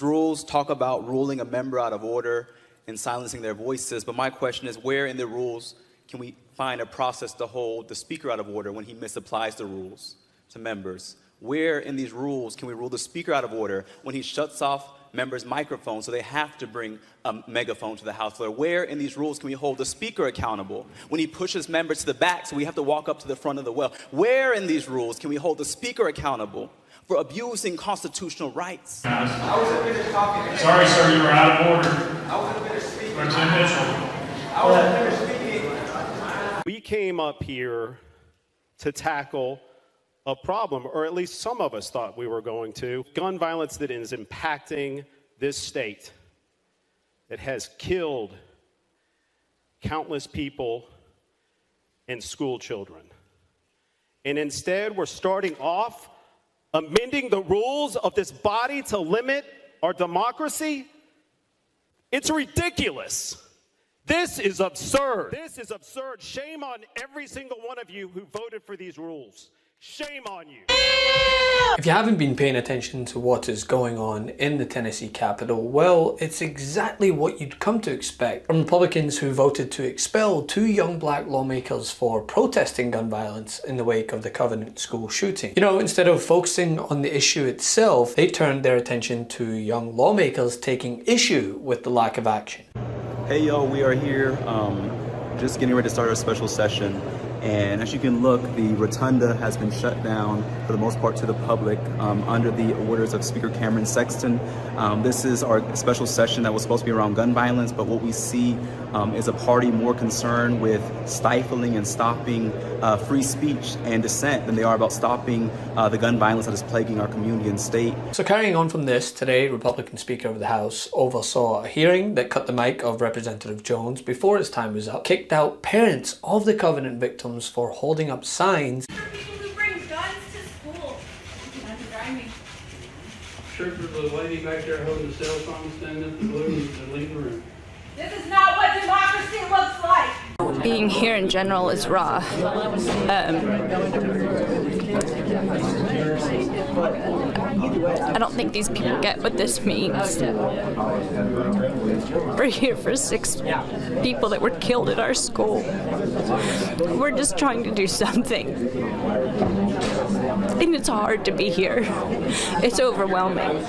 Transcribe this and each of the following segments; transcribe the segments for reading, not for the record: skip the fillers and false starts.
Rules talk about ruling a member out of order and silencing their voices, but my question is, where in the rules can we find a process to hold the speaker out of order when he misapplies the rules to members? Where in these rules can we rule the speaker out of order when he shuts off members' microphones so they have to bring a megaphone to the House floor? Where in these rules can we hold the speaker accountable when he pushes members to the back so we have to walk up to the front of the well? Where in these rules can we hold the speaker accountable for abusing constitutional rights? I wasn't finished talking. Sorry, sir, you were out of order. I wasn't finished speaking. I wasn't finished speaking. We came up here to tackle a problem, or at least some of us thought we were going to. Gun violence that is impacting this state, that has killed countless people and school children. And instead, we're starting off amending the rules of this body to limit our democracy? It's ridiculous. This is absurd. This is absurd. Shame on every single one of you who voted for these rules. Shame on you. If you haven't been paying attention to what is going on in the Tennessee Capitol, well, it's exactly what you'd come to expect from Republicans who voted to expel 2 young black lawmakers for protesting gun violence in the wake of the Covenant school shooting. You know, instead of focusing on the issue itself, they turned their attention to young lawmakers taking issue with the lack of action. Hey y'all, we are here just getting ready to start our special session. And as you can look, the rotunda has been shut down for the most part to the public under the orders of Speaker Cameron Sexton. This is our special session that was supposed to be around gun violence, but what we see is a party more concerned with stifling and stopping free speech and dissent than they are about stopping the gun violence that is plaguing our community and state. So carrying on from this, today Republican Speaker of the House oversaw a hearing that cut the mic of Representative Jones before his time was up, kicked out parents of the Covenant victims for holding up signs. People who bring guns to school. That's driving. Sure, there's a lady back there holding a cell phone standing at the balloon to leave the room. This is not what democracy looks like. Being here in general is raw. I don't think these people get what this means. We're here for 6 people that were killed at our school. We're just trying to do something. And it's hard to be here. It's overwhelming.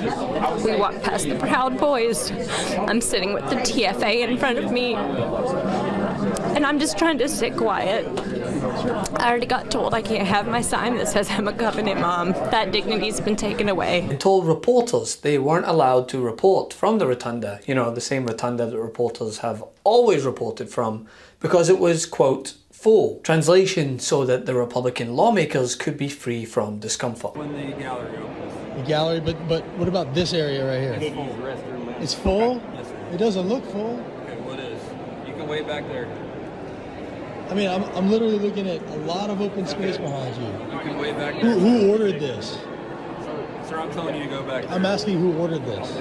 We walk past the Proud Boys. I'm sitting with the TFA in front of me. And I'm just trying to sit quiet. I already got told I can't have my sign that says I'm a Covenant mom. That dignity's been taken away. And told reporters they weren't allowed to report from the rotunda, you know, the same rotunda that reporters have always reported from, because it was, quote, full. Translation, so that the Republican lawmakers could be free from discomfort. When the gallery opens. The gallery, but what about this area right here? It's full. Restroom. It's full? Yes, sir. It doesn't look full. Okay, well, it is. You can wait back there. I mean, I'm literally looking at a lot of open space behind you. You can wait back there. Who ordered this? Sir, I'm telling you to go back there. I'm asking who ordered this.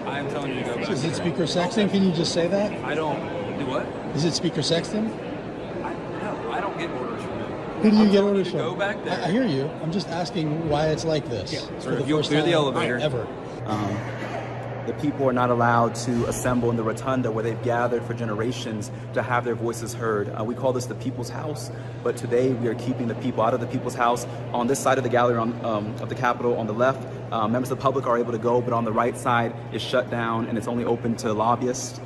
I am telling you to go back there. Is it Speaker Sexton? Can you just say that? I don't. Do what? Is it Speaker Sexton? No, I don't get orders from him. Who do you get orders from? Go back there. I hear you. I'm just asking why it's like this. Yeah. For Sir, the if you'll first clear the time elevator. ever. The people are not allowed to assemble in the rotunda where they've gathered for generations to have their voices heard. We call this the People's House, but today we are keeping the people out of the People's House. On this side of the gallery of the Capitol, on the left, members of the public are able to go, but on the right side is shut down and it's only open to lobbyists.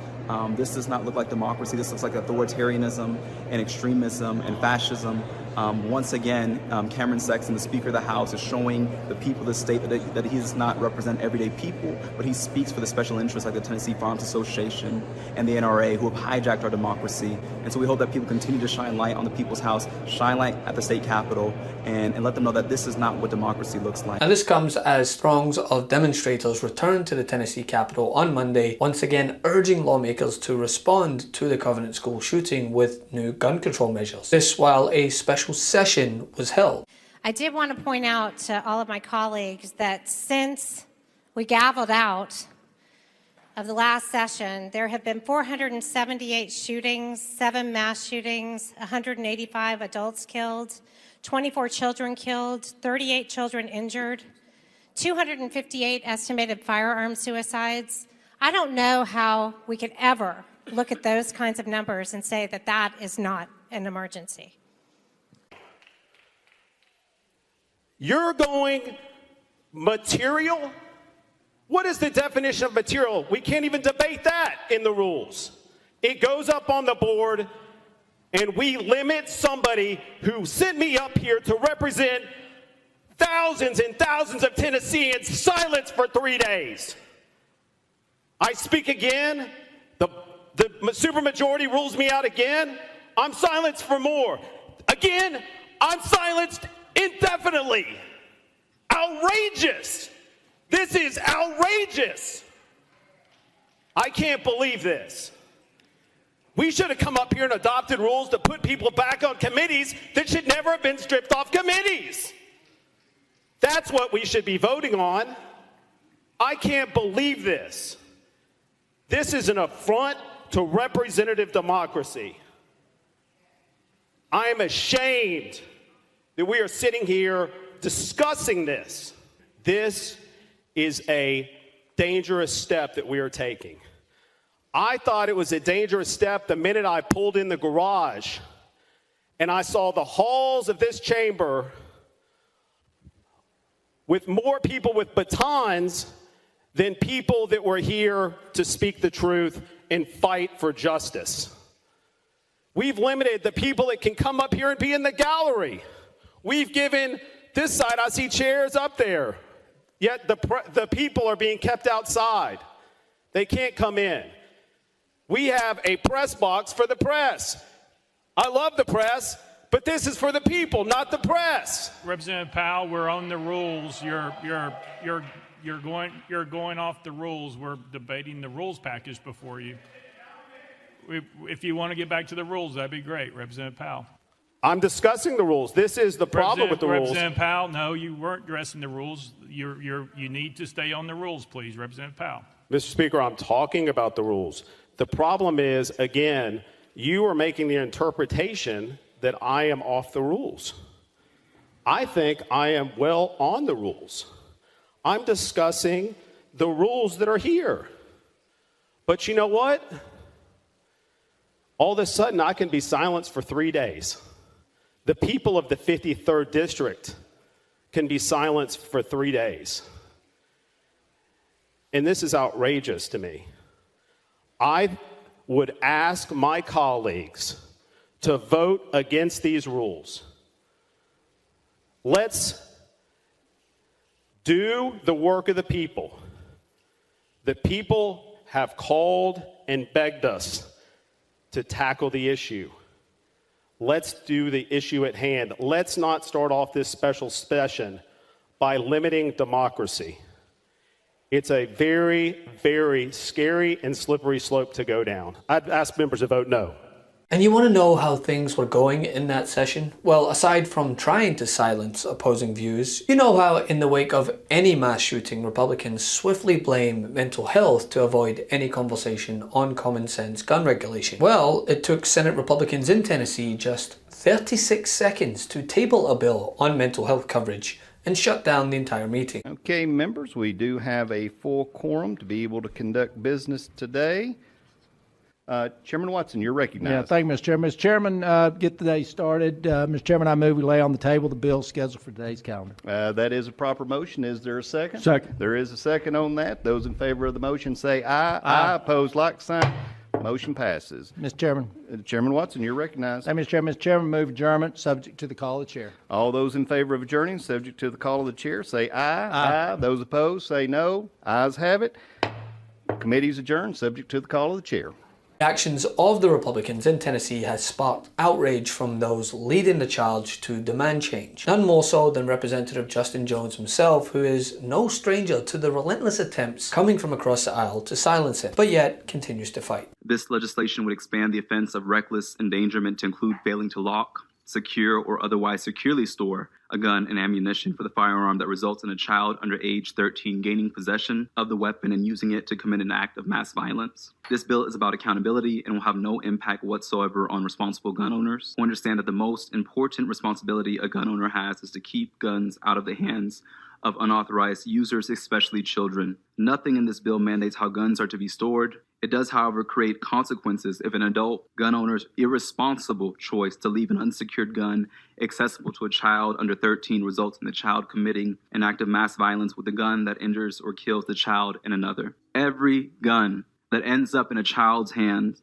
This does not look like democracy. This looks like authoritarianism and extremism and fascism. Once again, Cameron Sexton, the Speaker of the House, is showing the people of the state that he does not represent everyday people, but he speaks for the special interests like the Tennessee Farms Association and the NRA, who have hijacked our democracy. And so we hope that people continue to shine light on the People's House, shine light at the state capitol, and let them know that this is not what democracy looks like. And this comes as throngs of demonstrators returned to the Tennessee Capitol on Monday, once again urging lawmakers to respond to the Covenant school shooting with new gun control measures. This while a special session was held. I did want to point out to all of my colleagues that since we gavelled out of the last session, there have been 478 shootings, 7 mass shootings, 185 adults killed, 24 children killed, 38 children injured, 258 estimated firearm suicides. I don't know how we could ever look at those kinds of numbers and say that that is not an emergency. You're going material? What is the definition of material? We can't even debate that in the rules. It goes up on the board, and we limit somebody who sent me up here to represent thousands and thousands of Tennesseans silence for 3 days. I speak again. The supermajority rules me out again. I'm silenced for more. Again, I'm silenced indefinitely. Outrageous. This is outrageous. I can't believe this. We should have come up here and adopted rules to put people back on committees that should never have been stripped off committees. That's what we should be voting on. I can't believe this. This is an affront to representative democracy. I am ashamed that we are sitting here discussing this. This is a dangerous step that we are taking. I thought it was a dangerous step the minute I pulled in the garage and I saw the halls of this chamber with more people with batons than people that were here to speak the truth and fight for justice. We've limited the people that can come up here and be in the gallery. We've given this side, I see chairs up there, yet the people are being kept outside. They can't come in. We have a press box for the press. I love the press, but this is for the people, not the press. Representative Powell, we're on the rules. You're going off the rules. We're debating the rules package before you. If you want to get back to the rules, that'd be great, Representative Powell. I'm discussing the rules. This is the problem with the rules. Representative Powell, no, you weren't addressing the rules. You need to stay on the rules, please, Representative Powell. Mr. Speaker, I'm talking about the rules. The problem is, again, you are making the interpretation that I am off the rules. I think I am well on the rules. I'm discussing the rules that are here. But you know what? All of a sudden, I can be silenced for 3 days. The people of the 53rd District can be silenced for 3 days. And this is outrageous to me. I would ask my colleagues to vote against these rules. Let's do the work of the people. The people have called and begged us to tackle the issue. Let's do the issue at hand. Let's not start off this special session by limiting democracy. It's a very, very scary and slippery slope to go down. I'd ask members to vote no. And you want to know how things were going in that session? Well, aside from trying to silence opposing views, you know how in the wake of any mass shooting, Republicans swiftly blame mental health to avoid any conversation on common sense gun regulation. Well, it took Senate Republicans in Tennessee just 36 seconds to table a bill on mental health coverage and shut down the entire meeting. Okay, members, we do have a full quorum to be able to conduct business today. Chairman Watson, you're recognized. Yeah, thank you, Mr. Chairman. Mr. Chairman, get the day started. Mr. Chairman, I move we lay on the table the bill scheduled for today's calendar. That is a proper motion. Is there a second? Second. There is a second on that. Those in favor of the motion say aye. Aye. Opposed, like sign. Motion passes. Mr. Chairman. Chairman Watson, you're recognized. Thank you, Mr. Chairman. Mr. Chairman, move adjournment subject to the call of the chair. All those in favor of adjourning, subject to the call of the chair, say aye. Aye. Those opposed, say no. Ayes have it. Committee's adjourned, subject to the call of the chair. The actions of the Republicans in Tennessee has sparked outrage from those leading the charge to demand change. None more so than Representative Justin Jones himself, who is no stranger to the relentless attempts coming from across the aisle to silence him, but yet continues to fight. This legislation would expand the offense of reckless endangerment to include failing to lock, secure, or otherwise securely store a gun and ammunition for the firearm that results in a child under age 13 gaining possession of the weapon and using it to commit an act of mass violence. This bill is about accountability and will have no impact whatsoever on responsible gun owners who understand that the most important responsibility a gun owner has is to keep guns out of the hands of unauthorized users, especially children. Nothing in this bill mandates how guns are to be stored. It does, however, create consequences if an adult gun owner's irresponsible choice to leave an unsecured gun accessible to a child under 13 results in the child committing an act of mass violence with a gun that injures or kills the child and another. Every gun that ends up in a child's hand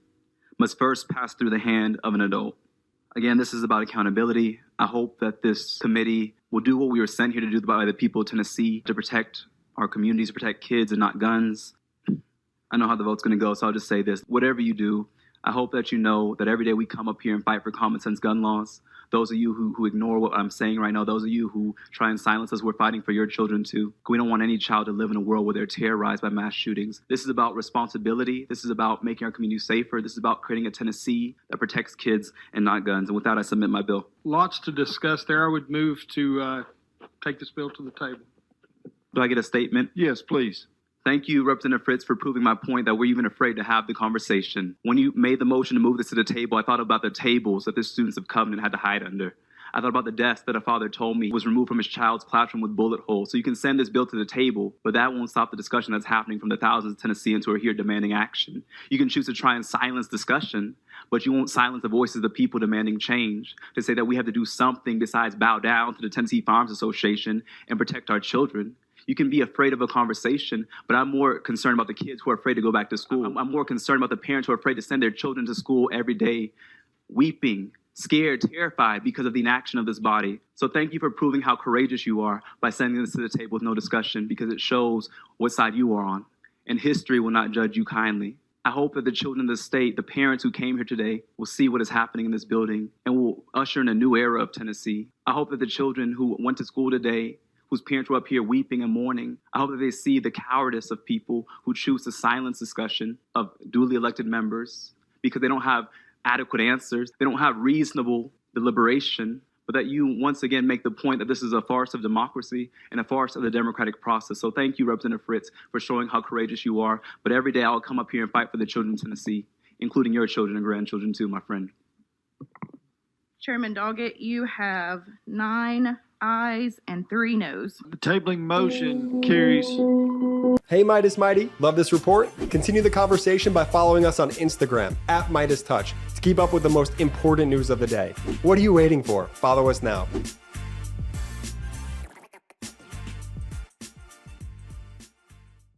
must first pass through the hand of an adult. Again, this is about accountability. I hope that this committee will do what we were sent here to do by the people of Tennessee, to protect our communities, to protect kids and not guns. I know how the vote's going to go, so I'll just say this. Whatever you do, I hope that you know that every day we come up here and fight for common sense gun laws. Those of you who ignore what I'm saying right now, those of you who try and silence us, we're fighting for your children too. We don't want any child to live in a world where they're terrorized by mass shootings. This is about responsibility. This is about making our community safer. This is about creating a Tennessee that protects kids and not guns. And with that, I submit my bill. Lots to discuss there. I would move to take this bill to the table. Do I get a statement? Yes, please. Thank you, Representative Fritz, for proving my point that we're even afraid to have the conversation. When you made the motion to move this to the table, I thought about the tables that the students of Covenant had to hide under. I thought about the desk that a father told me was removed from his child's classroom with bullet holes. So you can send this bill to the table, but that won't stop the discussion that's happening from the thousands of Tennesseans who are here demanding action. You can choose to try and silence discussion, but you won't silence the voices of the people demanding change, to say that we have to do something besides bow down to the Tennessee Farms Association and protect our children. You can be afraid of a conversation, but I'm more concerned about the kids who are afraid to go back to school. I'm more concerned about the parents who are afraid to send their children to school every day, weeping, scared, terrified because of the inaction of this body. So thank you for proving how courageous you are by sending this to the table with no discussion, because it shows what side you are on. And history will not judge you kindly. I hope that the children of the state, the parents who came here today, will see what is happening in this building and will usher in a new era of Tennessee. I hope that the children who went to school today, whose parents were up here weeping and mourning, I hope that they see the cowardice of people who choose to silence discussion of duly elected members because they don't have adequate answers, they don't have reasonable deliberation, but that you once again make the point that this is a farce of democracy and a farce of the democratic process. So thank you, Representative Fritz, for showing how courageous you are. But every day I'll come up here and fight for the children of Tennessee, including your children and grandchildren too, my friend. Chairman Doggett, you have 9 ayes and 3 noes. The tabling motion carries. Hey Meidas Mighty, love this report? Continue the conversation by following us on Instagram @MeidasTouch to keep up with the most important news of the day. What are you waiting for? Follow us now.